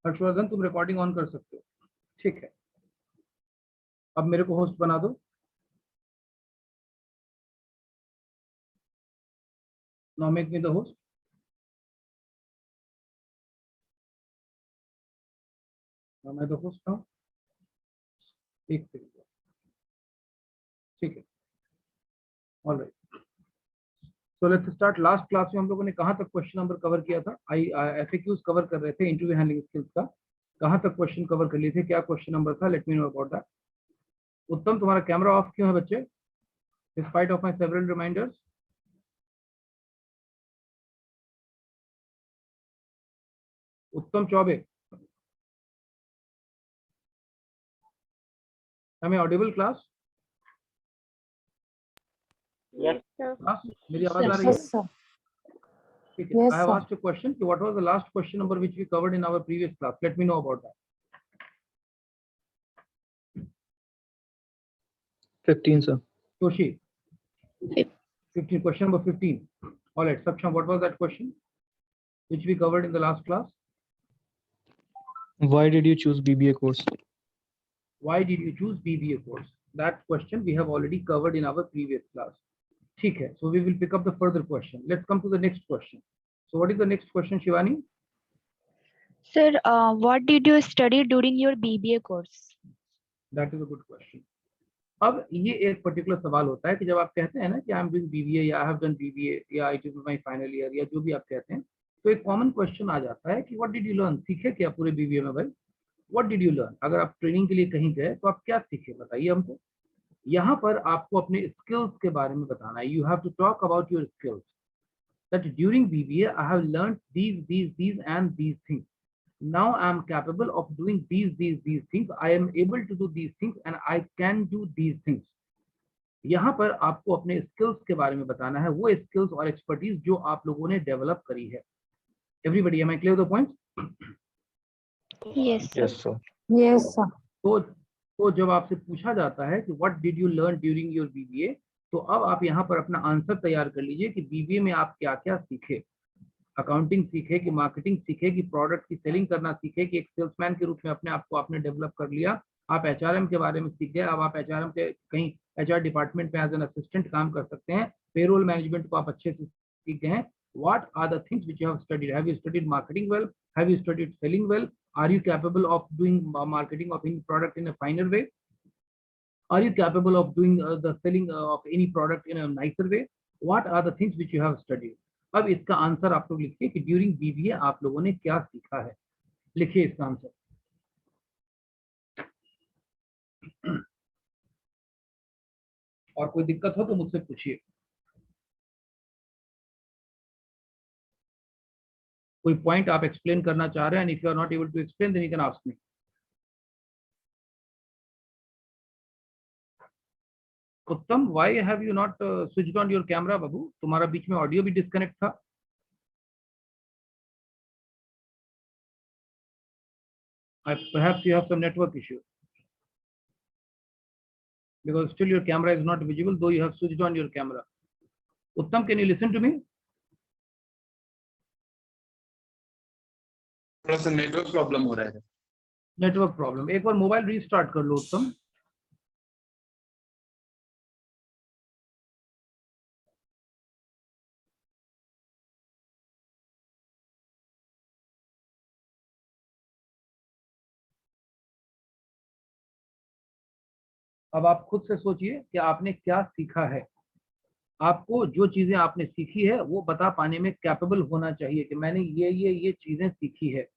हर्षवर्धन तुम recording on कर सकते हो, ठीक है। अब मेरे को होस्ट बना दो। Now make me the host. मैं तो होस्ट हूँ, एक सेकंड, ठीक है, alright. So let's start. Last class में हम लोगों ने कहाँ तक क्वेश्चन नंबर कवर किया था? एफएक्यूज कवर कर रहे थे, इंटरव्यू हैंडलिंग स्किल्स का। कहाँ तक क्वेश्चन कवर कर लिए थे? क्या क्वेश्चन नंबर था? Let me know about that. Uttam, तुम्हारा कैमरा ऑफ क्यों है बच्चे? Despite of my several reminders. Uttam Chaubey, हमें audible class? Yes, sir. Class मेरी आवाज आ रही है? Yes, sir. ठीक है। I have asked a question कि what was the last question number which we covered in our previous class? Let me know about that. 15, sir. Toshi, 15, question number 15. All right, Saksham, what was that question which we covered in the last class? Why did you choose BBA course? Why did you choose BBA course? That question we have already covered in our previous class. ठीक है, so we will pick up the further question. Let's come to the next question. So what is the next question, Shivani? Sir, what did you study during your BBA course? That is a good question. अब ये एक particular सवाल होता है कि जब आप कहते हैं ना कि आई एम डूइंग बीबीए या आई हैव डन बीबीए या it is my final year या जो भी आप कहते हैं, तो एक कॉमन क्वेश्चन आ जाता है कि व्हाट डिड यू लर्न? सीखे क्या पूरे बीबीए में भाई? What did you learn? अगर आप ट्रेनिंग के लिए कहीं गए तो आप क्या सीखे, बताइए हमको। यहाँ पर आपको अपने स्किल्स के बारे में बताना है। You have to talk about your skills that during BBA I have learn these and these things. Now I am capable of doing these things. I am able to do these things and I can do these things. यहाँ पर आपको अपने skills के बारे में बताना है, वो स्किल्स और एक्सपर्टीज जो आप लोगों ने डेवलप करी है। Everybody, am I clear the points? Yes, sir. Yes, sir. Yes, sir. तो जब आपसे पूछा जाता है कि what did you learn during your BBA, तो अब आप यहाँ पर अपना आंसर तैयार कर लीजिए कि बीबीए में आप क्या क्या सीखे। अकाउंटिंग सीखे कि मार्केटिंग सीखे कि प्रोडक्ट की सेलिंग करना सीखे कि एक सेल्समैन के रूप में अपने आप को आपने डेवलप कर लिया, आप एचआरएम के बारे में सीख गए, अब आप एचआरएम के कहीं एचआर डिपार्टमेंट में एज एन असिस्टेंट काम कर सकते हैं, पेरोल मैनेजमेंट को आप अच्छे से सीख गए हैं। What are the things which you have studied? Have you studied marketing well? Have you studied selling well? Are you capable of doing marketing of any product in a finer way? Are you capable of doing the selling of any product in a nicer way? What are the things which you have studied? अब इसका answer आप लोग लिखिए कि during BBA आप लोगों ने क्या सीखा है। लिखिए इसका आंसर। और कोई दिक्कत हो तो मुझसे पूछिए। कोई पॉइंट आप एक्सप्लेन करना चाह रहे हैं, if you are not able to explain then you can ask me. Uttam, why have you not switched on your camera? बाबू, तुम्हारा बीच में ऑडियो भी डिस्कनेक्ट था। Perhaps you have some network issue because still your camera is not visible though you have switched on your camera. Uttam, can you listen to me? थोड़ा सा network problem हो रहा है। नेटवर्क प्रॉब्लम, एक बार mobile restart कर लो उत्तम। अब आप खुद से सोचिए कि आपने क्या सीखा है। आपको जो चीजें आपने सीखी है वो बता पाने में कैपेबल होना चाहिए कि मैंने ये चीजें सीखी है।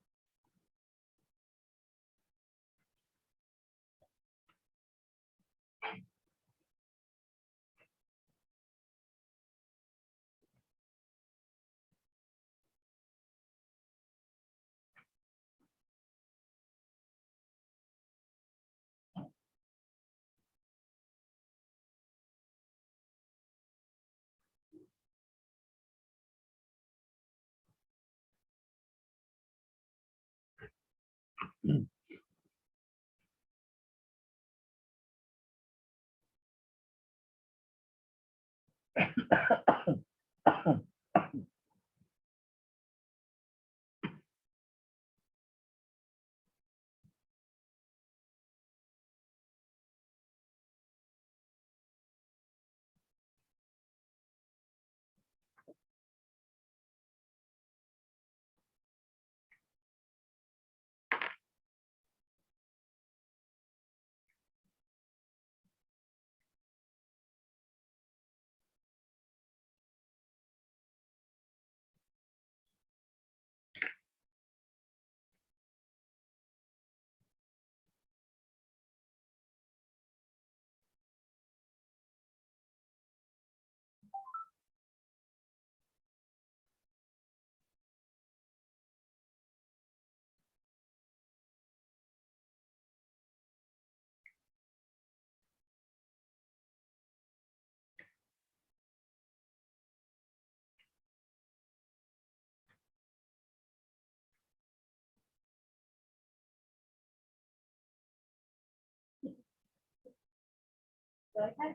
अगर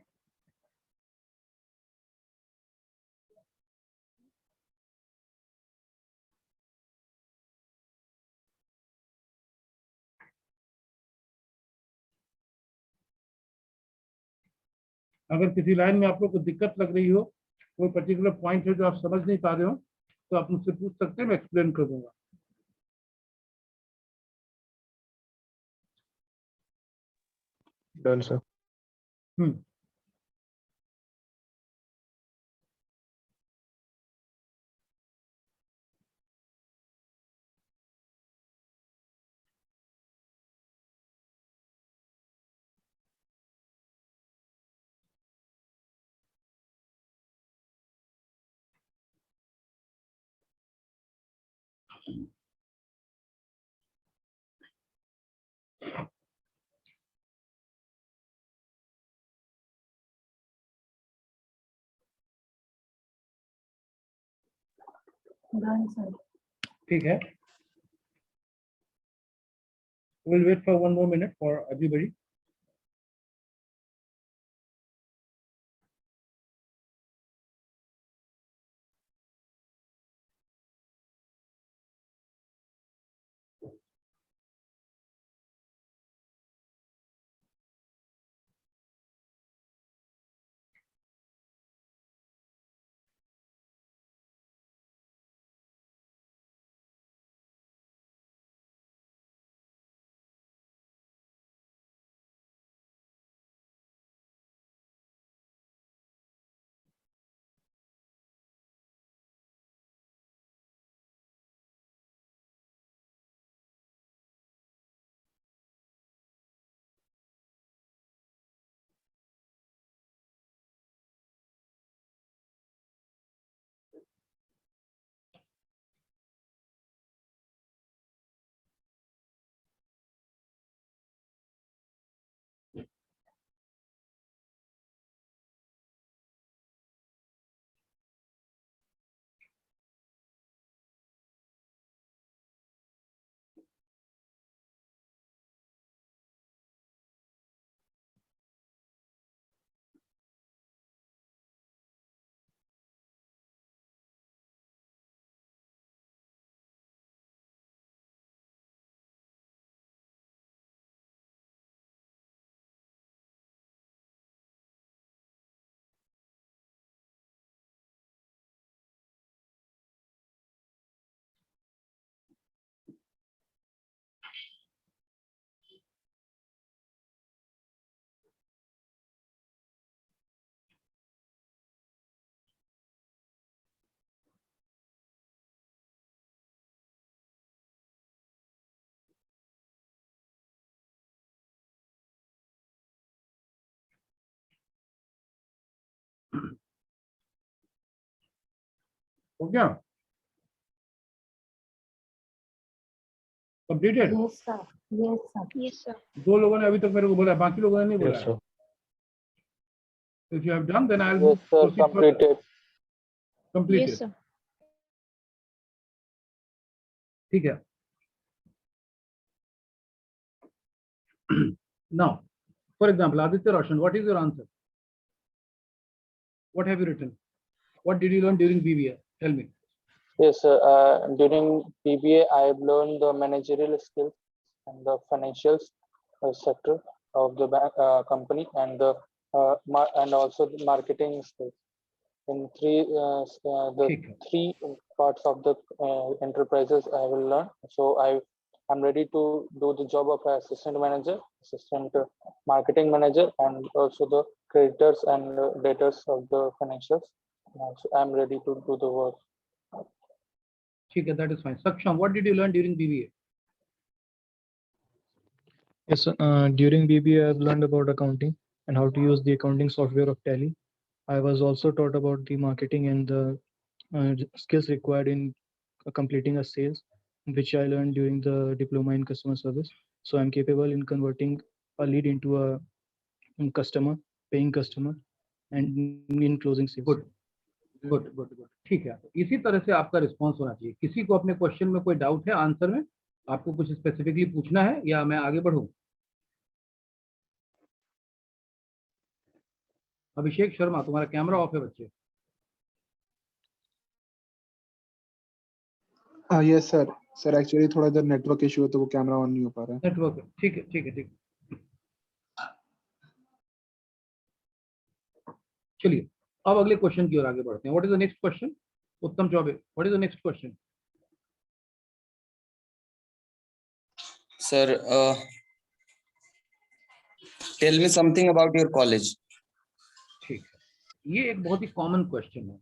किसी लाइन में आप लोग को दिक्कत लग रही हो, कोई पर्टिकुलर पॉइंट है जो आप समझ नहीं पा रहे हो, तो आप मुझसे पूछ सकते हैं, मैं एक्सप्लेन कर दूंगा। Done, sir. हम्म ठीक है, we'll wait for 1 more minute for everybody. हो गया, completed. Yes, sir. Yes, sir. Yes, sir. 2 लोगों ने अभी तक मेरे को बोला, बाकी लोगों ने नहीं बोला Yes, है। sir. If you have done, then I'll Yes, sir, proceed further. completed. Completed. Yes, sir. ठीक है। Now, for example, Aditya Roshan, what is your answer? What have you written? What did you learn during BBA? Tell me. Yes, sir. During PBA, I have learned the managerial skills and the financial sector of the company, and the and also the marketing skills. In the ठीक है, 3 parts of the enterprises I will learn. So I'm ready to do the job of assistant manager, assistant marketing manager, and also the creditors and debtors of the financials. So I'm ready to do the work. ठीक है, that is fine. Saksham, what did you learn during BBA? Yes, sir. During BBA, I've learned about accounting and how to use the accounting software of Tally. I was also taught about the marketing and the skills required in completing a sales, which I learned during the diploma in customer service. So I'm capable in converting a lead into a customer, paying customer, and in closing sales. Good. Good good good, ठीक है। इसी तरह से आपका response होना चाहिए। किसी को अपने क्वेश्चन में कोई डाउट है, आंसर में आपको कुछ स्पेसिफिकली पूछना है, या मैं आगे बढ़ूं? अभिषेक शर्मा, तुम्हारा कैमरा ऑफ है बच्चे। Yes sir. सर एक्चुअली थोड़ा इधर नेटवर्क इशू है तो वो कैमरा ऑन नहीं हो पा रहा है। नेटवर्क, ठीक है ठीक है ठीक है। चलिए अब अगले क्वेश्चन की ओर आगे बढ़ते हैं। What is the next question? Uttam Chaubey, what is the next question? Sir, tell me something about your college. ठीक है, ये एक बहुत ही कॉमन क्वेश्चन है,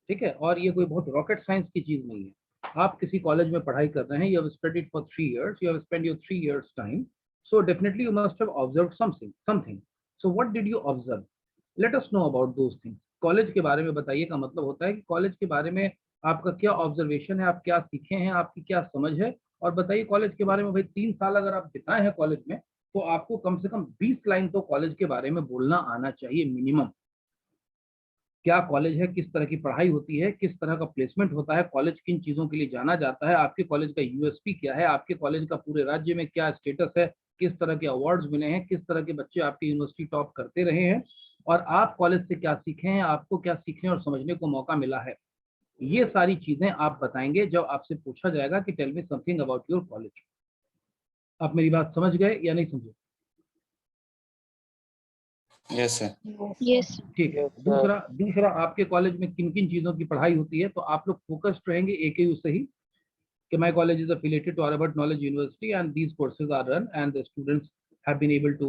ठीक है, और ये कोई बहुत रॉकेट साइंस की चीज नहीं है। आप किसी कॉलेज में पढ़ाई कर रहे हैं, you have studied for 3 years, you have spent your 3 years time, so definitely you must have observed something. So what did you observe? Let us know about those things. College के बारे में बताइए का मतलब होता है कि कॉलेज के बारे में आपका क्या ऑब्जर्वेशन है, आप क्या सीखे हैं, आपकी क्या समझ है, और बताइए कॉलेज के बारे में। भाई 3 साल अगर आप बिताए हैं कॉलेज में, तो आपको कम से कम 20 लाइन तो कॉलेज के बारे में बोलना आना चाहिए मिनिमम। क्या कॉलेज है, किस तरह की पढ़ाई होती है, किस तरह का प्लेसमेंट होता है, कॉलेज किन चीजों के लिए जाना जाता है, आपके कॉलेज का यूएसपी क्या है, आपके कॉलेज का पूरे राज्य में क्या स्टेटस है, किस तरह के अवार्ड्स मिले हैं, किस तरह के बच्चे आपकी यूनिवर्सिटी टॉप करते रहे हैं, और आप कॉलेज से क्या सीखे हैं, आपको क्या सीखने और समझने को मौका मिला है। ये सारी चीजें आप बताएंगे जब आपसे पूछा जाएगा कि tell me something about your college. आप मेरी बात समझ गए या नहीं समझे? Yes, sir. Yes. ठीक है। Yes, sir. दूसरा आपके कॉलेज में किन किन चीजों की पढ़ाई होती है, तो आप लोग फोकस्ड रहेंगे AKU से ही कि my college is affiliated to Aryavarta Knowledge University and these courses are run and the students have been able to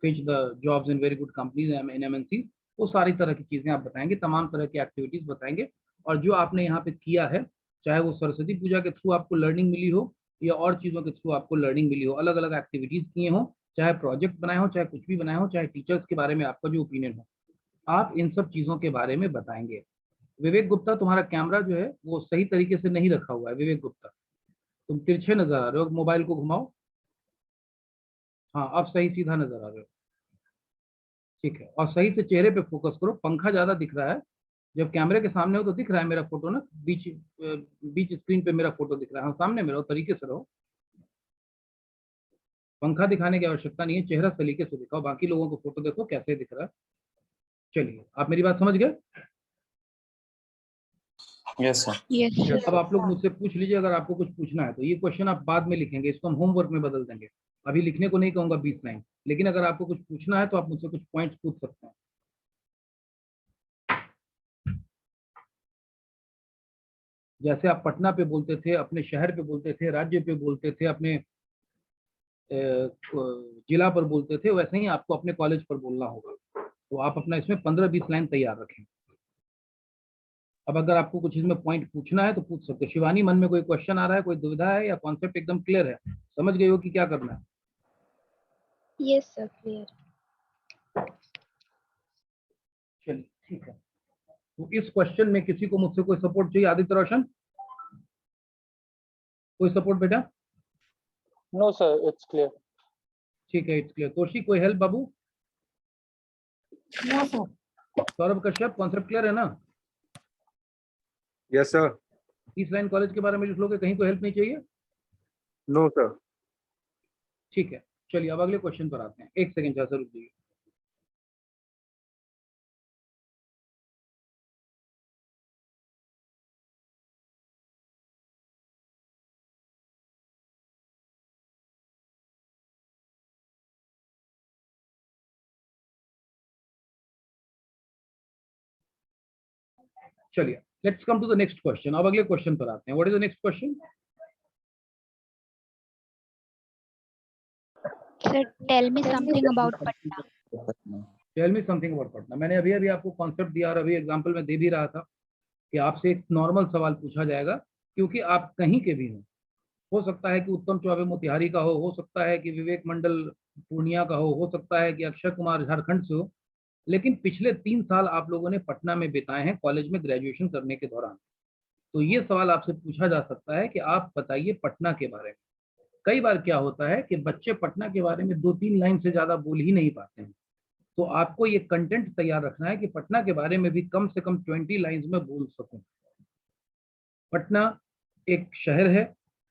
fetch the jobs in very good companies and in MNC। वो सारी तरह की चीजें आप बताएंगे, तमाम तरह की एक्टिविटीज बताएंगे, और जो आपने यहाँ पे किया है, चाहे वो सरस्वती पूजा के थ्रू आपको लर्निंग मिली हो या और चीजों के थ्रू आपको लर्निंग मिली हो, अलग अलग एक्टिविटीज किए हो, चाहे प्रोजेक्ट बनाए हो, चाहे कुछ भी बनाए हो, चाहे टीचर्स के बारे में आपका जो ओपिनियन हो, आप इन सब चीजों के बारे में बताएंगे। विवेक गुप्ता, तुम्हारा कैमरा जो है वो सही तरीके से नहीं रखा हुआ है। विवेक गुप्ता, तुम तिरछे नजर आ रहे हो, मोबाइल को घुमाओ। हाँ, अब सही सीधा नजर आ रहे हो, ठीक है। और सही से चेहरे पे फोकस करो, पंखा ज्यादा दिख रहा है। जब कैमरे के सामने हो तो दिख रहा है मेरा फोटो ना, बीच स्क्रीन पे मेरा फोटो दिख रहा है। हाँ, सामने में रहो, तरीके से रहो, पंखा दिखाने की आवश्यकता नहीं है, चेहरा सलीके से दिखाओ, बाकी लोगों को फोटो देखो कैसे दिख रहा है। चलिए, आप मेरी बात समझ गए? Yes, sir. Yes. Yes, अब sir. आप लोग मुझसे पूछ लीजिए अगर आपको कुछ पूछना है तो। ये क्वेश्चन आप बाद में लिखेंगे, इसको हम होमवर्क में बदल देंगे, अभी लिखने को नहीं कहूंगा 20 लाइन, लेकिन अगर आपको कुछ पूछना है तो आप मुझसे कुछ पॉइंट्स पूछ सकते हैं। जैसे आप पटना पे बोलते थे, अपने शहर पे बोलते थे, राज्य पे बोलते थे, अपने जिला पर बोलते थे, वैसे ही आपको अपने कॉलेज पर बोलना होगा। तो आप अपना इसमें 15-20 लाइन तैयार रखें। अब अगर आपको कुछ इसमें पॉइंट पूछना है तो पूछ सकते हैं। शिवानी, मन में कोई क्वेश्चन आ रहा है, कोई दुविधा है, या कॉन्सेप्ट एकदम क्लियर है, समझ गए हो कि क्या करना है? Yes, sir. Clear. चलिए ठीक है। तो इस क्वेश्चन में किसी को मुझसे कोई सपोर्ट चाहिए? आदित्य रोशन, कोई सपोर्ट बेटा? No, sir, it's clear. ठीक है, इट्स क्लियर। तोशी, कोई हेल्प बाबू? No, sir. Saurabh Kashyap, concept clear है ना? Yes sir. 30 लाइन कॉलेज के बारे में लिख लोगे, कहीं कोई हेल्प नहीं चाहिए? No sir. ठीक है, चलिए अब अगले क्वेश्चन पर आते हैं। एक सेकंड जैसा रुक जाइए। चलिए, let's come to the next question. अब अगले क्वेश्चन पर आते हैं। What is the next question? Sir, tell me something about Patna. Tell me something about Patna. मैंने अभी अभी आपको कॉन्सेप्ट दिया और अभी एग्जांपल में दे भी रहा था कि आपसे एक नॉर्मल सवाल पूछा जाएगा, क्योंकि आप कहीं के भी हो सकता है कि उत्तम चौबे मोतिहारी का हो सकता है कि विवेक मंडल पूर्णिया का हो सकता है कि अक्षय कुमार झारखंड से हो, लेकिन पिछले 3 साल आप लोगों ने पटना में बिताए हैं कॉलेज में ग्रेजुएशन करने के दौरान। तो ये सवाल आपसे पूछा जा सकता है कि आप बताइए पटना के बारे में। कई बार क्या होता है कि बच्चे पटना के बारे में 2-3 लाइन से ज्यादा बोल ही नहीं पाते हैं, तो आपको ये कंटेंट तैयार रखना है कि पटना के बारे में भी कम से कम 20 लाइंस में बोल सकूं। पटना एक शहर है,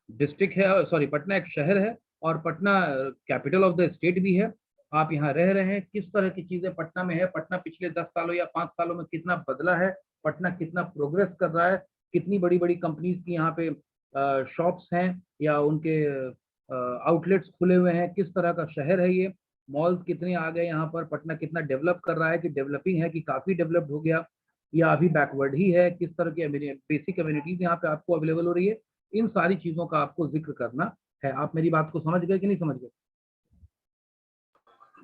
डिस्ट्रिक्ट है, सॉरी, पटना एक शहर है और Patna capital of the state भी है। आप यहाँ रह रहे हैं, किस तरह की चीजें पटना में है, पटना पिछले 10 सालों या 5 सालों में कितना बदला है, पटना कितना प्रोग्रेस कर रहा है, कितनी बड़ी बड़ी कंपनीज की यहाँ पे शॉप्स हैं या उनके आउटलेट्स खुले हुए हैं, किस तरह का शहर है ये, मॉल्स कितने आ गए यहाँ पर, पटना कितना डेवलप कर रहा है, कि डेवलपिंग है कि काफी डेवलप्ड हो गया या अभी बैकवर्ड ही है, किस तरह की बेसिक कम्युनिटीज यहाँ पे आपको अवेलेबल हो रही है, इन सारी चीजों का आपको जिक्र करना है। आप मेरी बात को समझ गए कि नहीं समझ गए?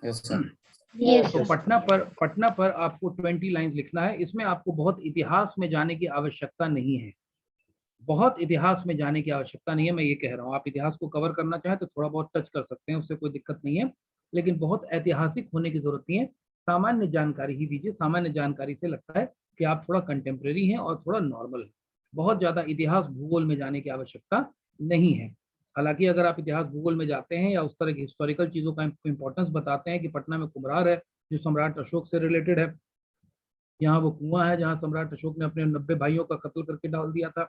Yes, sir. Yes, तो sir. पटना पर आपको 20 लाइंस लिखना है। इसमें आपको बहुत इतिहास में जाने की आवश्यकता नहीं है, बहुत इतिहास में जाने की आवश्यकता नहीं है, मैं ये कह रहा हूँ। आप इतिहास को कवर करना चाहें तो थोड़ा बहुत टच कर सकते हैं, उससे कोई दिक्कत नहीं है, लेकिन बहुत ऐतिहासिक होने की जरूरत नहीं है। सामान्य जानकारी ही दीजिए, सामान्य जानकारी से लगता है कि आप थोड़ा कंटेम्प्रेरी हैं और थोड़ा नॉर्मल है। बहुत ज्यादा इतिहास भूगोल में जाने की आवश्यकता नहीं है। हालांकि अगर आप इतिहास भूगोल में जाते हैं या उस तरह की हिस्टोरिकल चीजों का इंपॉर्टेंस बताते हैं कि पटना में कुम्हरार है जो सम्राट अशोक से रिलेटेड है, यहाँ वो कुआं है जहाँ सम्राट अशोक ने अपने 90 भाइयों का कत्ल करके डाल दिया था,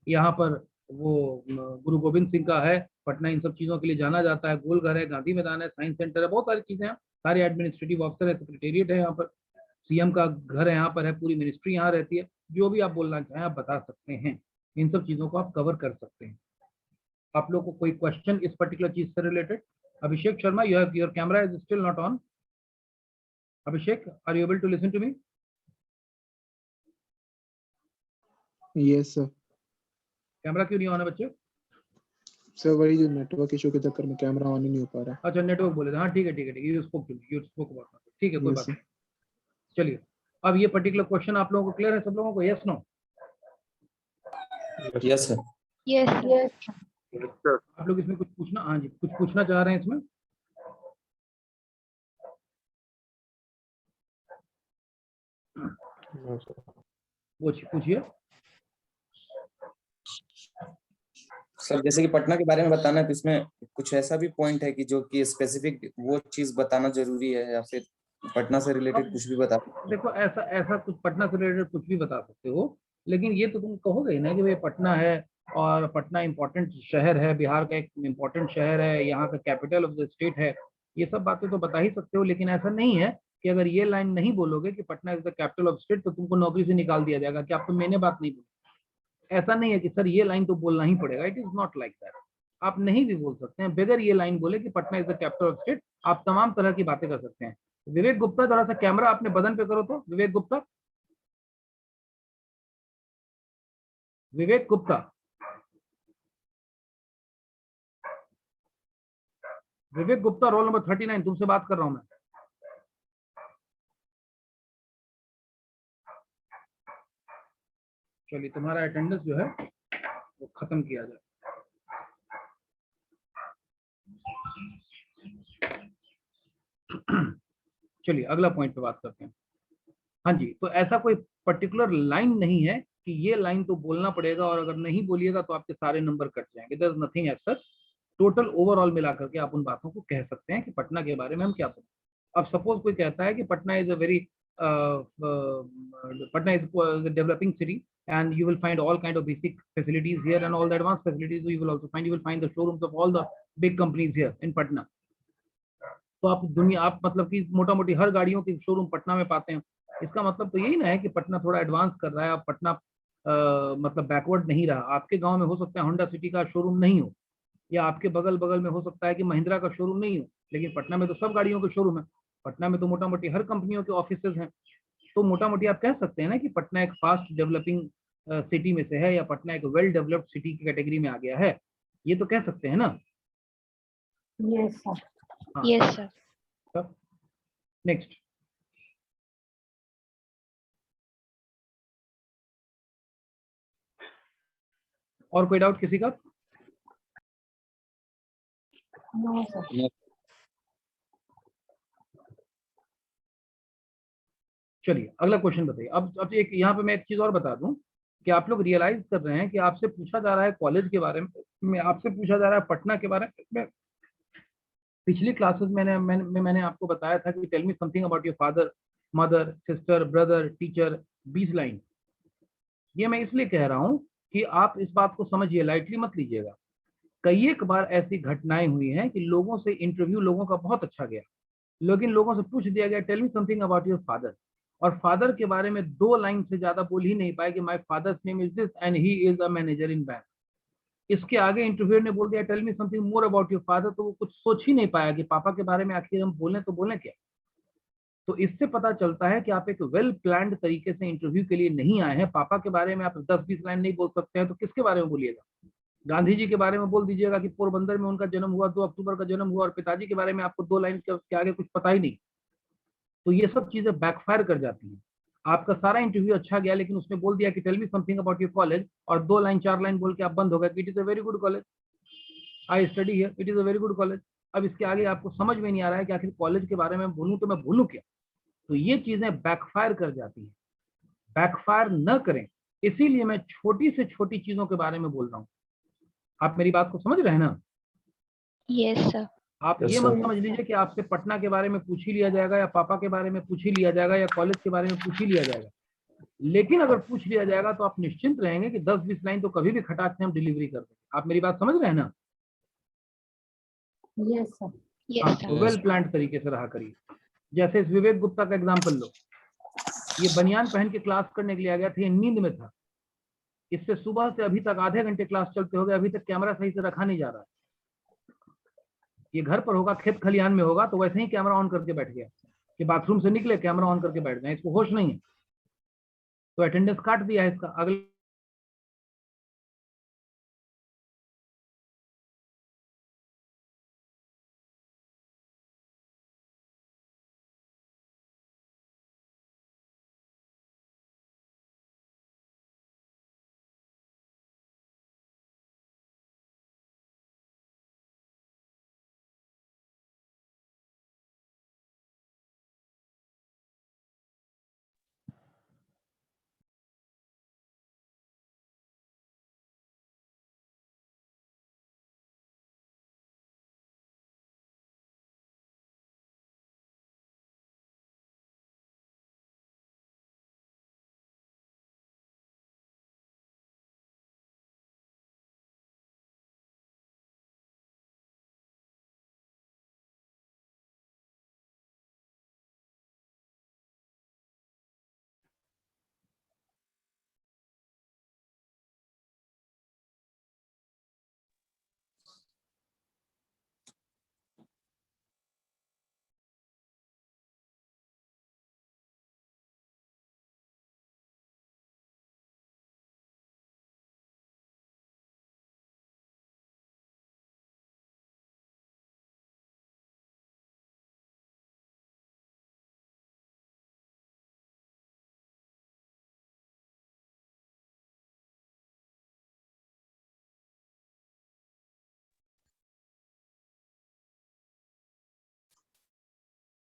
यहाँ पर वो गुरु गोविंद सिंह का है, पटना इन सब चीजों के लिए जाना जाता है, गोलघर है, गांधी मैदान है, साइंस सेंटर है, बहुत सारी चीजें हैं, सारे एडमिनिस्ट्रेटिव ऑफिसर है, सेक्रेटेरिएट है, यहाँ पर सीएम का घर है, यहाँ पर है, पूरी मिनिस्ट्री यहाँ रहती है। जो भी आप बोलना चाहें आप बता सकते हैं, इन सब चीजों को आप कवर कर सकते हैं। आप लोग को कोई क्वेश्चन इस पर्टिकुलर चीज से related? Abhishek Sharma, your camera is still not on. Abhishek, are you able to listen to me? Yes sir. Camera क्यों नहीं ऑन है बच्चे? सर वही जो नेटवर्क इशू के चक्कर में कैमरा ऑन ही नहीं हो पा रहा। अच्छा, नेटवर्क बोले थे, हाँ ठीक है ठीक है ठीक है, यू स्पोक अबाउट, ठीक है कोई बात नहीं। चलिए, अब ये पर्टिकुलर क्वेश्चन आप लोगों को क्लियर है सब लोगों को? Yes no? Yes, sir. Yes, sir. Yes, sir. आप लोग इसमें कुछ पूछना, हाँ जी कुछ पूछना चाह रहे हैं इसमें? पूछिए। सर जैसे कि पटना के बारे में बताना है तो इसमें कुछ ऐसा भी पॉइंट है कि जो कि स्पेसिफिक वो चीज बताना जरूरी है, या फिर पटना से रिलेटेड कुछ भी बता? देखो ऐसा कुछ पटना से रिलेटेड कुछ भी बता सकते हो, लेकिन ये तो तुम कहोगे ना कि भाई पटना है और पटना इंपॉर्टेंट शहर है, बिहार का एक इम्पोर्टेंट शहर है, यहाँ का कैपिटल ऑफ द स्टेट है, ये सब बातें तो बता ही सकते हो। लेकिन ऐसा नहीं है कि अगर ये लाइन नहीं बोलोगे कि Patna is the capital of state तो तुमको नौकरी से निकाल दिया जाएगा कि आप तो मैंने बात नहीं बोली। ऐसा नहीं है कि सर ये लाइन तो बोलना ही पड़ेगा, it is not like that. आप नहीं भी बोल सकते हैं बगैर ये लाइन बोले कि Patna is the capital of state, आप तमाम तरह की बातें कर सकते हैं। विवेक गुप्ता, थोड़ा सा कैमरा अपने बदन पे करो तो। विवेक गुप्ता, विवेक गुप्ता, विवेक गुप्ता, रोल नंबर 39, तुमसे बात कर रहा हूं मैं। चलिए, तुम्हारा अटेंडेंस जो है वो खत्म किया जाए। चलिए अगला पॉइंट पे बात करते हैं। हाँ जी, तो ऐसा कोई पर्टिकुलर लाइन नहीं है कि ये लाइन तो बोलना पड़ेगा और अगर नहीं बोलिएगा तो आपके सारे नंबर कट जाएंगे। There is nothing as such. Total overall मिलाकर के आप उन बातों को कह सकते हैं कि पटना के बारे में हम क्या बोलें। अब सपोज कोई कहता है कि Patna is a very Patna is developing city and you will find all kind of basic facilities here and all the advanced facilities you will also find the showrooms of all the big companies here in Patna. तो आप मतलब कि मोटा मोटी हर गाड़ियों के showroom Patna में पाते हैं। इसका मतलब तो यही ना है कि पटना थोड़ा एडवांस कर रहा है और पटना मतलब बैकवर्ड नहीं रहा। आपके गांव में हो सकता है होंडा सिटी का शोरूम नहीं हो, या आपके बगल बगल में हो सकता है कि महिंद्रा का शोरूम नहीं हो, लेकिन पटना में तो सब गाड़ियों के शोरूम है। पटना में तो मोटा मोटी हर कंपनियों के ऑफिसेज हैं। तो मोटा मोटी आप कह सकते हैं ना कि पटना एक फास्ट डेवलपिंग सिटी में से है, या पटना एक वेल डेवलप्ड सिटी की कैटेगरी में आ गया है, ये तो कह सकते हैं ना? Yes, sir. हाँ। Yes, sir. नेक्स्ट, और कोई डाउट किसी का? No, sir. चलिए अगला क्वेश्चन बताइए। अब एक यहाँ पे मैं एक चीज और बता दूं कि आप लोग रियलाइज कर रहे हैं कि आपसे पूछा जा रहा है कॉलेज के बारे में, आपसे पूछा जा रहा है पटना के बारे में। पिछली क्लासेस मैंने आपको बताया था कि tell me something about your father, mother, sister, brother, teacher, 20 line. ये मैं इसलिए कह रहा हूँ कि आप इस बात को समझिए, लाइटली मत लीजिएगा। कई एक बार ऐसी घटनाएं हुई हैं कि लोगों से इंटरव्यू लोगों का बहुत अच्छा गया, लेकिन लोगों से पूछ दिया गया tell me something about your father, और फादर के बारे में 2 लाइन से ज्यादा बोल ही नहीं पाए कि my father's name is this and he is a manager in bank. इसके आगे इंटरव्यूअर ने बोल दिया tell me something more about your father, तो वो कुछ सोच ही नहीं पाया कि पापा के बारे में आखिर हम बोलें तो बोलें क्या। तो इससे पता चलता है कि आप एक वेल प्लान्ड तरीके से इंटरव्यू के लिए नहीं आए हैं। पापा के बारे में आप 10-20 लाइन नहीं बोल सकते हैं तो किसके बारे में बोलिएगा। गांधी जी के बारे में बोल दीजिएगा कि पोरबंदर में उनका जन्म हुआ, 2 अक्टूबर का जन्म हुआ, और पिताजी के बारे में आपको 2 लाइन के आगे कुछ पता ही नहीं। तो ये सब चीजें बैकफायर कर जाती हैं। आपका सारा इंटरव्यू अच्छा गया, लेकिन उसने बोल दिया कि tell me something about your college, और 2 लाइन 4 लाइन बोल के आप बंद हो गए। It is a very good college, I study here, it is a very good college. अब इसके आगे आपको समझ में नहीं आ रहा है कि आखिर कॉलेज के बारे में बोलूं तो मैं बोलूं क्या। तो ये चीजें बैकफायर कर जाती हैं। बैकफायर न करें, इसीलिए मैं छोटी से छोटी चीजों के बारे में बोल रहा हूँ। आप मेरी बात को समझ रहे हैं ना? Yes, sir. आप ये मत समझ लीजिए कि आपसे पटना के बारे में पूछ ही लिया जाएगा, या पापा के बारे में पूछ ही लिया जाएगा, या कॉलेज के बारे में पूछ ही लिया जाएगा। लेकिन अगर पूछ लिया जाएगा तो आप निश्चिंत रहेंगे कि 10-20 लाइन तो कभी भी खटाक से हम डिलीवरी कर देंगे। आप मेरी बात समझ रहे हैं ना? Yes, sir. Yes, sir. Well planned तरीके से रहा करिए। जैसे इस विवेक गुप्ता का एग्जाम्पल लो, ये बनियान पहन के क्लास करने के लिए आ गया था, ये नींद में था। इससे सुबह से अभी तक आधे घंटे क्लास चलते हो गए, अभी तक कैमरा सही से रखा नहीं जा रहा। ये घर पर होगा, खेत खलिहान में होगा, तो वैसे ही कैमरा ऑन करके बैठ गया कि बाथरूम से निकले कैमरा ऑन करके बैठ जाए। इसको होश नहीं है, तो अटेंडेंस काट दिया है इसका। अगले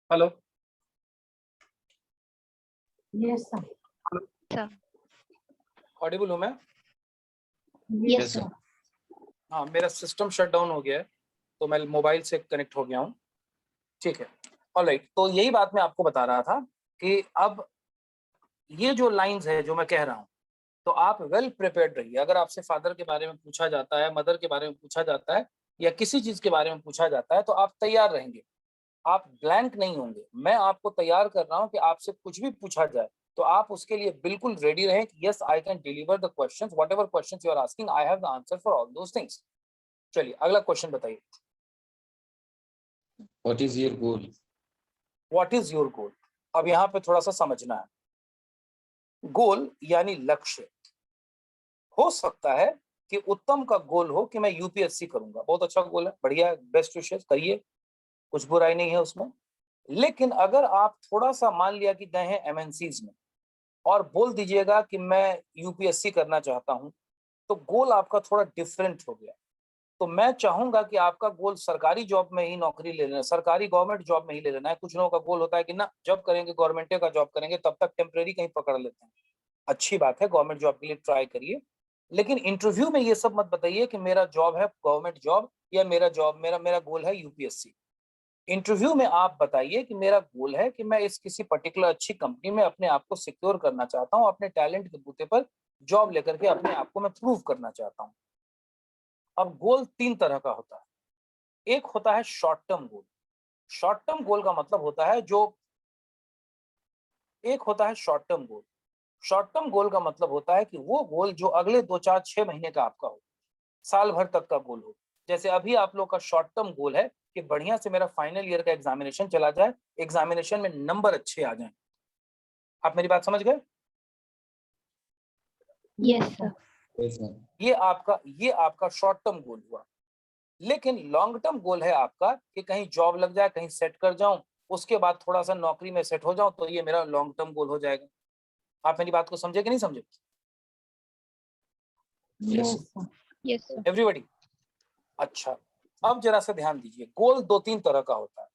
hello. Yes, sir. Sir. Audible हूँ मैं? Yes, sir. हाँ, मेरा सिस्टम शट डाउन हो गया है, तो मैं मोबाइल से कनेक्ट हो गया हूँ। ठीक है, ऑलराइट। तो यही बात मैं आपको बता रहा था कि अब ये जो लाइंस है जो मैं कह रहा हूँ, तो आप वेल प्रिपेयर्ड रहिए। अगर आपसे फादर के बारे में पूछा जाता है, मदर के बारे में पूछा जाता है, या किसी चीज के बारे में पूछा जाता है, तो आप तैयार रहेंगे, आप ब्लैंक नहीं होंगे। मैं आपको तैयार कर रहा हूँ कि आपसे कुछ भी पूछा जाए तो आप उसके लिए बिल्कुल रेडी रहें कि yes I can deliver the questions, whatever questions you are asking, I have the answer for all those things. चलिए अगला क्वेश्चन बताइए। What is your goal? What is your goal? अब यहाँ पे थोड़ा सा समझना है। गोल यानी लक्ष्य। हो सकता है कि उत्तम का गोल हो कि मैं यूपीएससी करूंगा, बहुत अच्छा गोल है, बढ़िया, बेस्ट विशेस, करिए, कुछ बुराई नहीं है उसमें। लेकिन अगर आप थोड़ा सा मान लिया कि गए हैं एमएनसीज में और बोल दीजिएगा कि मैं यूपीएससी करना चाहता हूं, तो गोल आपका थोड़ा डिफरेंट हो गया। तो मैं चाहूंगा कि आपका गोल सरकारी जॉब में ही नौकरी ले लेना, सरकारी गवर्नमेंट जॉब में ही ले लेना है। कुछ लोगों का गोल होता है कि ना जब करेंगे गवर्नमेंट का जॉब करेंगे, तब तक टेम्परेरी कहीं पकड़ लेते हैं। अच्छी बात है, गवर्नमेंट जॉब के लिए ट्राई करिए, लेकिन इंटरव्यू में ये सब मत बताइए कि मेरा जॉब है गवर्नमेंट जॉब, या मेरा गोल है यूपीएससी। इंटरव्यू में आप बताइए कि मेरा गोल है कि मैं इस किसी पर्टिकुलर अच्छी कंपनी में अपने आप को सिक्योर करना चाहता हूं, अपने टैलेंट के बूते पर जॉब लेकर के अपने आप को मैं प्रूव करना चाहता हूं। अब गोल 3 तरह का होता है। एक होता है शॉर्ट टर्म गोल, शॉर्ट टर्म गोल का मतलब होता है जो एक होता है शॉर्ट टर्म गोल। शॉर्ट टर्म गोल का मतलब होता है कि वो गोल जो अगले 2 4 6 महीने का आपका हो, साल भर तक का गोल हो। जैसे अभी आप लोग का शॉर्ट टर्म गोल है कि बढ़िया से मेरा फाइनल ईयर का एग्जामिनेशन चला जाए, एग्जामिनेशन में नंबर अच्छे आ जाएं। आप मेरी बात समझ गए? Yes, sir. ये आपका शॉर्ट टर्म गोल हुआ। लेकिन लॉन्ग टर्म गोल है आपका कि कहीं जॉब लग जाए, कहीं सेट कर जाऊं, उसके बाद थोड़ा सा नौकरी में सेट हो जाऊं, तो ये मेरा लॉन्ग टर्म गोल हो जाएगा। आप मेरी बात को समझे कि नहीं समझे? Yes, sir. Yes, sir. Everybody? अच्छा, अब जरा सा ध्यान दीजिए। गोल 2-3 तरह का होता है।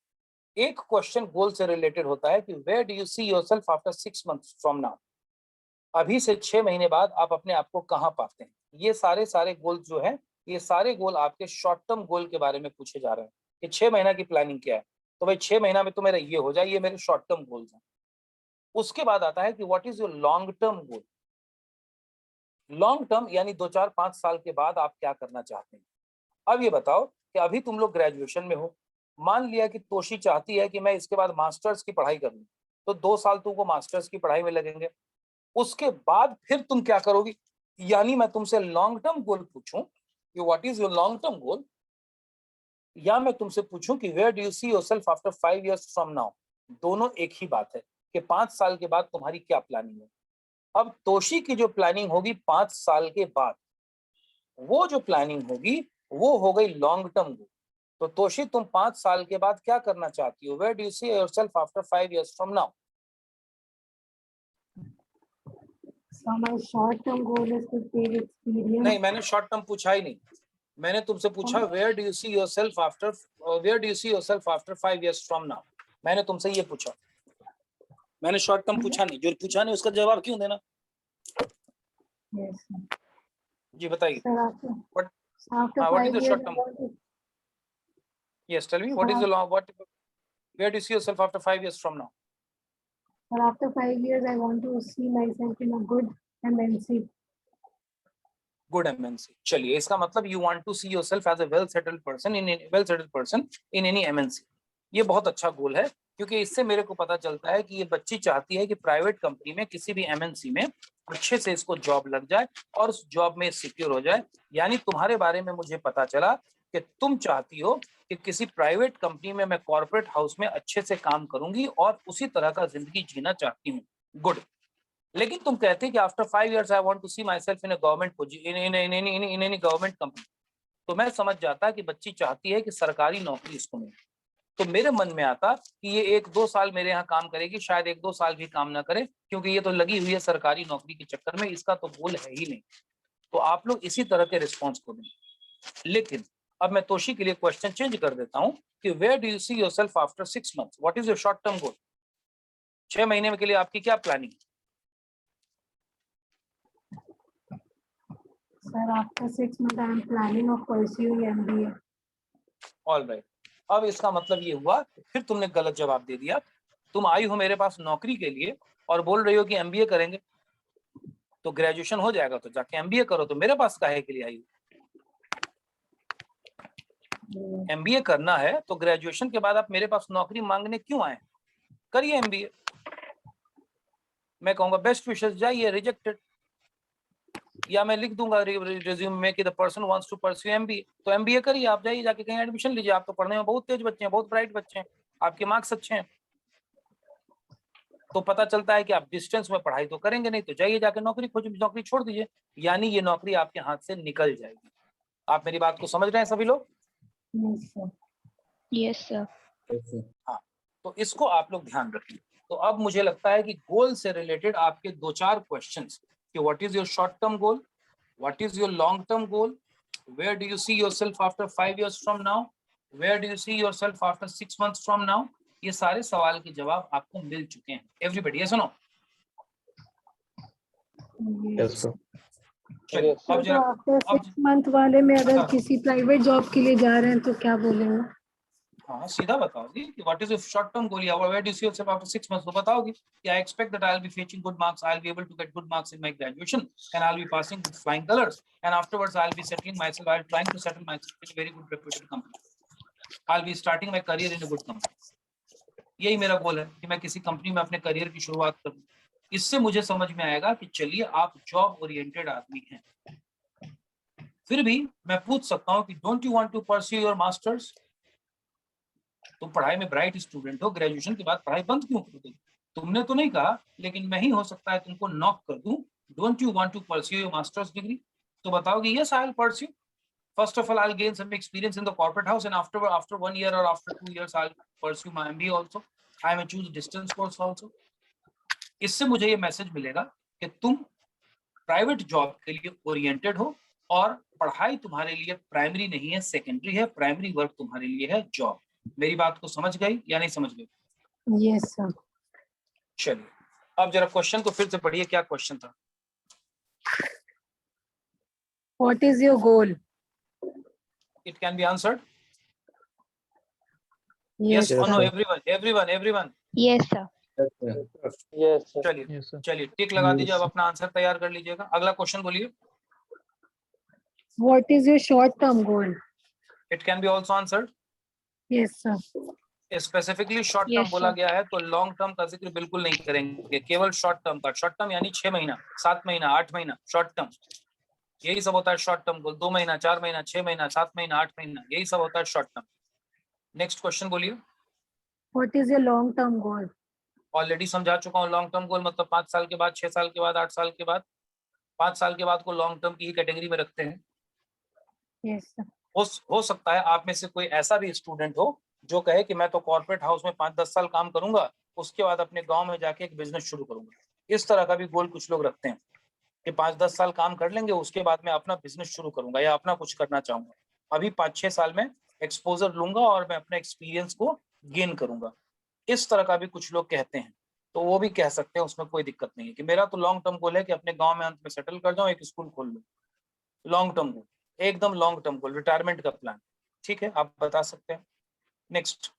एक क्वेश्चन गोल से रिलेटेड होता है कि where do you see yourself after 6 months from now. अभी से 6 महीने बाद आप अपने आप को कहाँ पाते हैं। ये सारे गोल जो है, ये सारे गोल आपके शॉर्ट टर्म गोल के बारे में पूछे जा रहे हैं कि 6 महीना की प्लानिंग क्या है। तो भाई 6 महीना में तो मेरा ये हो जाए, ये मेरे शॉर्ट टर्म गोल्स हैं। उसके बाद आता है कि what is your long term goal. Long term यानी 2 4 5 साल के बाद आप क्या करना चाहते हैं। अब ये बताओ कि अभी तुम लोग ग्रेजुएशन में हो, मान लिया कि तोशी चाहती है कि मैं इसके बाद मास्टर्स की पढ़ाई कर लूं, तो 2 साल तुमको मास्टर्स की पढ़ाई में लगेंगे। उसके बाद फिर तुम क्या करोगी। यानी मैं तुमसे लॉन्ग टर्म गोल पूछूं कि what is your long term goal, या मैं तुमसे पूछूं कि where do you see yourself after 5 years from now, दोनों एक ही बात है कि 5 साल के बाद तुम्हारी क्या प्लानिंग है। अब तोशी की जो प्लानिंग होगी 5 साल के बाद, वो जो प्लानिंग होगी वो हो गई लॉन्ग टर्म गोल। तो तोशी तुम 5 साल के बाद क्या करना चाहती हो, where do you see yourself after 5 years from now. So my short-term goal is to take experience. नहीं, मैंने शॉर्ट टर्म पूछा ही नहीं। मैंने तुमसे पूछा where do you see yourself after 5 years from now. मैंने तुमसे ये पूछा, मैंने शॉर्ट टर्म पूछा नहीं। जो पूछा नहीं उसका जवाब क्यों देना। Yes, sir. जी बताइए। Sir, after What- after what is 5 the years, short I term? want to, Yes, tell me what is Sir, the long where do you see yourself after 5 years from now? sir, after 5 years, I want to see myself in a good MNC. Good MNC। चलिए, इसका मतलब you want to see yourself as a well settled person in any MNC। ये बहुत अच्छा गोल है, क्योंकि इससे मेरे को पता चलता है कि ये बच्ची चाहती है कि प्राइवेट कंपनी में, किसी भी MNC में अच्छे से इसको जॉब लग जाए और उस जॉब में सिक्योर हो जाए। यानी तुम्हारे बारे में मुझे पता चला कि तुम चाहती हो कि किसी प्राइवेट कंपनी में मैं कॉर्पोरेट हाउस में अच्छे से काम करूंगी और उसी तरह का जिंदगी जीना चाहती हूँ। गुड। लेकिन तुम कहते कि after 5 years I want to see my self in a government in any government company. तो मैं समझ जाता कि बच्ची चाहती है कि सरकारी नौकरी इसको मिले। तो मेरे मन में आता कि ये 1-2 साल मेरे यहाँ काम करेगी, शायद 1-2 साल भी काम ना करे, क्योंकि ये तो लगी हुई है सरकारी नौकरी के चक्कर में, इसका तो गोल है ही नहीं। तो आप लोग इसी तरह के रिस्पॉन्स को दें। लेकिन अब मैं तोशी के लिए क्वेश्चन चेंज कर देता हूँ कि where do you see yourself after 6 months, what is your short term goal. 6 महीने के लिए आपकी क्या planning. Sir, after 6 months, I am planning of pursuing MBA. All right. अब इसका मतलब ये हुआ कि फिर तुमने गलत जवाब दे दिया। तुम आई हो मेरे पास नौकरी के लिए और बोल रही हो कि MBA करेंगे। तो ग्रेजुएशन हो जाएगा तो जाके MBA करो, तो मेरे पास काहे के लिए आई हो। MBA करना है तो ग्रेजुएशन के बाद आप मेरे पास नौकरी मांगने क्यों आए। करिए MBA। मैं कहूंगा बेस्ट विशेस, जाइए, रिजेक्टेड। या मैं लिख दूंगा रिज्यूम में कि the person wants to pursue MBA। तो MBA करिए, आप जाइए, जाके कहीं एडमिशन लीजिए। आप तो पढ़ने में बहुत तेज बच्चे हैं, बहुत ब्राइट बच्चे हैं, आपके मार्क्स अच्छे हैं। तो पता चलता है कि आप डिस्टेंस में पढ़ाई तो करेंगे नहीं, तो जाइए जाके नौकरी खोजिए, नौकरी छोड़ दीजिए। यानी ये नौकरी आपके हाथ से निकल जाएगी। आप मेरी बात को समझ रहे हैं सभी लोग। Yes, sir. Yes, sir. हाँ, तो इसको आप लोग ध्यान रखिए। तो अब मुझे लगता है कि गोल से रिलेटेड आपके 2-4 क्वेश्चंस कि what is your short term goal, what is your long term goal, where do you see yourself after 5 years from now, where do you see yourself after 6 months from now, ये सारे सवाल के जवाब आपको मिल चुके हैं। एवरीबॉडी यस और नो। Yes sir. चलिए Yes. अब तो जरा आफ्टर 6 मंथ वाले में अगर किसी प्राइवेट जॉब के लिए जा रहे हैं तो क्या बोलेंगे। हाँ सीधा बताओगी कि what is your short term goal या where do you see yourself after 6 months. तो बताओगी कि I expect that I will be fetching good marks, I will be able to get good marks in my graduation and I will be passing with flying colours and afterwards I will be settling myself, I am trying to settle myself in a very good reputed company. I will be starting my career in a good company. यही मेरा गोल है कि मैं किसी company में अपने career की शुरुआत करूं। इससे मुझे समझ में आएगा कि चलिए आप जॉब ओरिएंटेड आदमी हैं। फिर भी मैं पूछ सकता हूं कि don't you want to pursue your masters? तुम पढ़ाई में ब्राइट स्टूडेंट हो, ग्रेजुएशन के बाद पढ़ाई बंद क्यों कर दी? तुमने तो नहीं कहा, लेकिन मैं ही हो सकता है तुमको नॉक कर दूं, don't you want to pursue your masters degree? तो बताओगे yes I will pursue. First of all, I'll gain some experience in the corporate house, and after 1 year or after 2 years, I'll pursue my MBA also. I may choose distance course also. इससे मुझे ये message मिलेगा कि तुम private job के लिए oriented हो और पढ़ाई तुम्हारे लिए प्राइमरी नहीं है, सेकेंडरी है। प्राइमरी वर्क तुम्हारे लिए है जॉब। मेरी बात को समझ गई या नहीं समझ गई? Yes, sir. चलिए अब जरा क्वेश्चन को फिर से पढ़िए। क्या क्वेश्चन था? What is your goal? It can be answered. Yes, Yes or no? sir. Everyone. Yes, sir. Yes, sir. चलिए Yes, sir. चलिए टिक लगा दीजिए। अब अपना आंसर तैयार कर लीजिएगा। अगला क्वेश्चन बोलिए। What is your short-term goal? It can be also answered. Yes, sir. Specifically short term Yes, बोला sir. गया है तो लॉन्ग टर्म का जिक्र बिल्कुल नहीं करेंगे, केवल शॉर्ट टर्म का। शॉर्ट टर्म यानी 6 महीना, 7 महीना, 8 महीना, शॉर्ट टर्म, यही सब होता है शॉर्ट टर्म गोल। 2 महीना, 4 महीना, 6 महीना, 7 महीना, 8 महीना, यही सब होता है शॉर्ट टर्म। नेक्स्ट क्वेश्चन बोलिए। What is your long-term goal? Already समझा चुका हूँ। लॉन्ग टर्म गोल मतलब 5 साल के बाद, 6 साल के बाद, 8 साल के बाद। 5 साल के बाद को लॉन्ग टर्म की ही कैटेगरी में रखते हैं। Yes, sir. हो सकता है आप में से कोई ऐसा भी स्टूडेंट हो जो कहे कि मैं तो कॉर्पोरेट हाउस में 5-10 साल काम करूंगा, उसके बाद अपने गांव में जाके एक बिजनेस शुरू करूंगा। इस तरह का भी गोल कुछ लोग रखते हैं कि 5-10 साल काम कर लेंगे, उसके बाद मैं अपना बिजनेस शुरू करूंगा या अपना कुछ करना चाहूंगा। अभी 5-6 साल में एक्सपोजर लूंगा और मैं अपने एक्सपीरियंस को गेन करूंगा। इस तरह का भी कुछ लोग कहते हैं, तो वो भी कह सकते हैं, उसमें कोई दिक्कत नहीं है कि मेरा तो लॉन्ग टर्म गोल है कि अपने गांव में अंत में सेटल कर जाऊं, एक स्कूल खोल लूं। लॉन्ग टर्म गोल, एकदम लॉन्ग टर्म गोल, रिटायरमेंट का प्लान। ठीक है, आप बता सकते हैं। Next.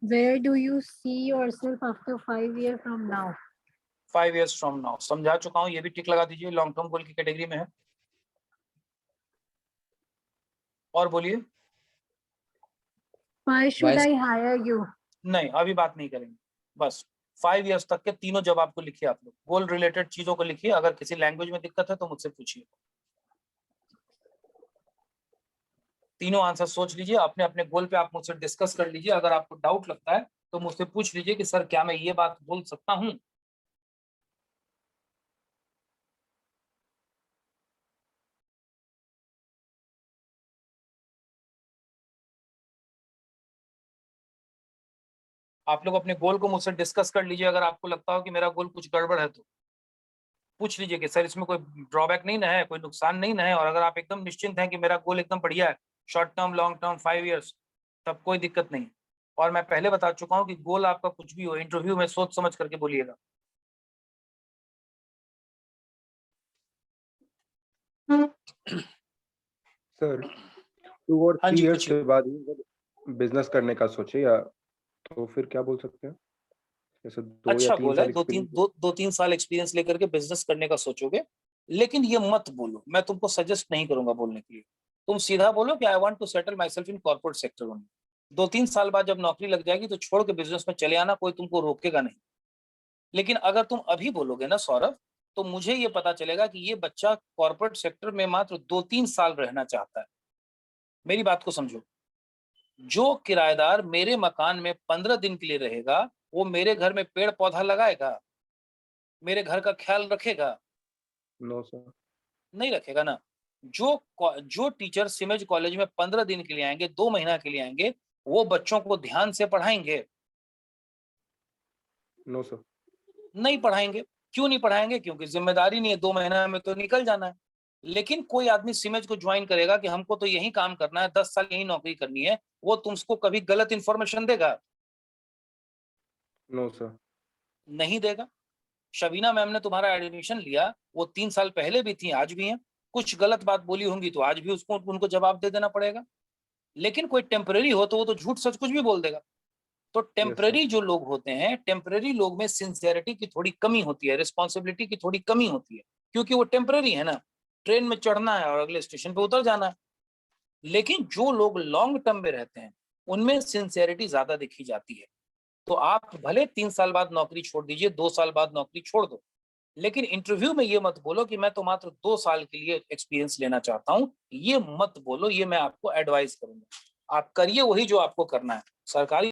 Where do you see yourself after 5 years from now? 5 years from now समझा चुका हूं, ये भी टिक लगा दीजिए, लॉन्ग टर्म गोल की कैटेगरी में है। और बोलिए। Why should I hire you? नहीं, अभी बात नहीं करेंगे, बस 5 इयर्स तक के तीनों जवाब को लिखिए। आप लोग गोल रिलेटेड चीजों को लिखिए। अगर किसी लैंग्वेज में दिक्कत है तो मुझसे पूछिए। तीनों आंसर सोच लीजिए, अपने अपने गोल पे आप मुझसे डिस्कस कर लीजिए। अगर आपको डाउट लगता है तो मुझसे पूछ लीजिए कि सर क्या मैं ये बात बोल सकता हूं। आप लोग अपने गोल को मुझसे डिस्कस कर लीजिए। अगर आपको लगता हो कि मेरा गोल कुछ गड़बड़ है तो पूछ लीजिए कि सर इसमें कोई ड्रॉबैक नहीं ना है, कोई नुकसान नहीं ना है। और अगर आप एकदम निश्चिंत हैं कि मेरा गोल एकदम बढ़िया है, short term, long term, 5 years, तब कोई दिक्कत नहीं। और मैं पहले बता चुका हूं कि गोल आपका कुछ भी हो, इंटरव्यू में सोच समझ करके बोलिएगा। सर 2 और हाँ 3 जी, इयर्स पूछिए। के बाद बिजनेस करने का सोचे, या तो फिर क्या बोल सकते हैं? जैसे 2 या अच्छा 3 गोल है, साल एक्सपीरियंस। 2-3 साल एक्सपीरियंस लेकर के बिजनेस करने का सोचोगे, लेकिन ये मत बोलो। मैं तुमको सजेस्ट नहीं करूंगा बोलने के लिए। तुम सीधा बोलो कि I want to settle my self in corporate sector only. 2-3 साल बाद जब नौकरी लग जाएगी तो छोड़ के बिजनेस में चले आना, कोई तुमको रोकेगा नहीं। लेकिन अगर तुम अभी बोलोगे ना सौरभ, तो मुझे ये पता चलेगा कि ये बच्चा कॉर्पोरेट सेक्टर में मात्र 2-3 साल रहना चाहता है। मेरी बात को समझो। जो किराएदार मेरे मकान में 15 दिन के लिए रहेगा, वो मेरे घर में पेड़ पौधा लगाएगा, मेरे घर का ख्याल रखेगा? No sir. नहीं रखेगा ना। जो टीचर सिमेज कॉलेज में 15 दिन के लिए आएंगे, 2 महीना के लिए आएंगे, वो बच्चों को ध्यान से पढ़ाएंगे? No sir. नहीं पढ़ाएंगे। क्यों नहीं पढ़ाएंगे? क्योंकि जिम्मेदारी नहीं है, 2 महीना में तो निकल जाना है। लेकिन कोई आदमी सिमेज को ज्वाइन करेगा कि हमको तो यही काम करना है, 10 साल यही नौकरी करनी है, वो तुमको कभी गलत इंफॉर्मेशन देगा? No sir. नहीं देगा। शबीना मैम ने तुम्हारा एडमिशन लिया, वो 3 साल पहले भी थी, आज भी हैं। कुछ गलत बात बोली होंगी तो आज भी उसको उनको जवाब दे देना पड़ेगा। लेकिन कोई टेम्पररी हो तो वो तो झूठ सच कुछ भी बोल देगा। तो टेम्पररी जो लोग होते हैं, टेम्पररी लोग में सिंसियरिटी की थोड़ी कमी होती है, रिस्पॉन्सिबिलिटी की थोड़ी कमी होती है, क्योंकि वो टेम्पररी है ना। ट्रेन में चढ़ना है और अगले स्टेशन पे उतर जाना है। लेकिन जो लोग लॉन्ग टर्म में रहते हैं उनमें सिंसियरिटी ज्यादा देखी जाती है। तो आप भले 3 साल बाद नौकरी छोड़ दीजिए, 2 साल बाद नौकरी छोड़ दो, लेकिन इंटरव्यू में ये मत बोलो कि मैं तो मात्र 2 साल के लिए एक्सपीरियंस लेना चाहता हूं। ये मत बोलो, ये मैं आपको एडवाइस करूंगा। आप करिए वही जो आपको करना है। सरकारी